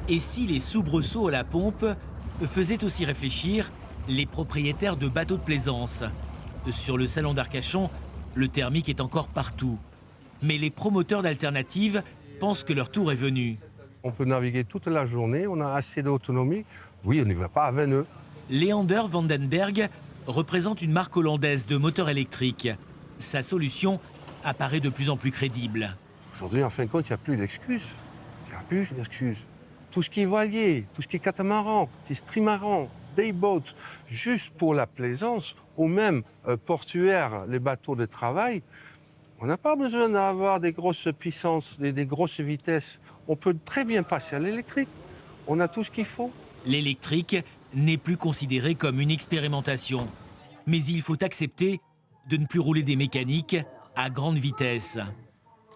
Et si les soubresauts à la pompe faisaient aussi réfléchir les propriétaires de bateaux de plaisance? Sur le salon d'Arcachon, le thermique est encore partout. Mais les promoteurs d'alternatives pensent que leur tour est venu. On peut naviguer toute la journée, on a assez d'autonomie. Oui, on n'y va pas à 20 nœuds. Leander Vandenberg représente une marque hollandaise de moteurs électriques. Sa solution apparaît de plus en plus crédible. Aujourd'hui, en fin de compte, il n'y a plus d'excuses. Il n'y a plus d'excuses. Tout ce qui est voilier, tout ce qui est catamaran, petit trimaran, dayboat, juste pour la plaisance, ou même portuaire, les bateaux de travail, on n'a pas besoin d'avoir des grosses puissances, des grosses vitesses. On peut très bien passer à l'électrique. On a tout ce qu'il faut. L'électrique n'est plus considéré comme une expérimentation. Mais il faut accepter de ne plus rouler des mécaniques à grande vitesse.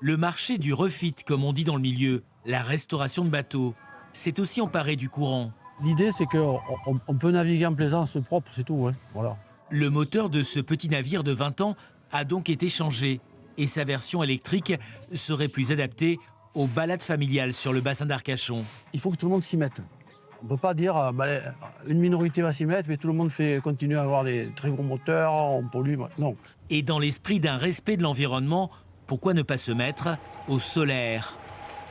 Le marché du refit, comme on dit dans le milieu, la restauration de bateaux, s'est aussi emparé du courant. L'idée, c'est qu'on peut naviguer en plaisance propre, c'est tout. Hein. Voilà. Le moteur de ce petit navire de 20 ans a donc été changé et sa version électrique serait plus adaptée aux balades familiales sur le bassin d'Arcachon. Il faut que tout le monde s'y mette. On ne peut pas dire une minorité va s'y mettre, mais tout le monde continue à avoir des très gros moteurs, on pollue. Non. Et dans l'esprit d'un respect de l'environnement, pourquoi ne pas se mettre au solaire?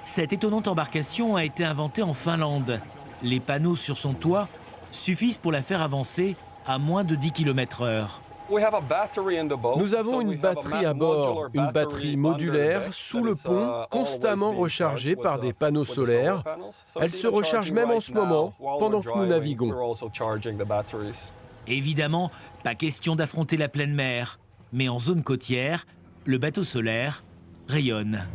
Cette étonnante embarcation a été inventée en Finlande. Les panneaux sur son toit suffisent pour la faire avancer à moins de 10 km/h. Nous avons une batterie à bord, une batterie modulaire sous le pont, constamment rechargée par des panneaux solaires. Elle se recharge même en ce moment, pendant que nous naviguons. Évidemment, pas question d'affronter la pleine mer. Mais en zone côtière, le bateau solaire rayonne.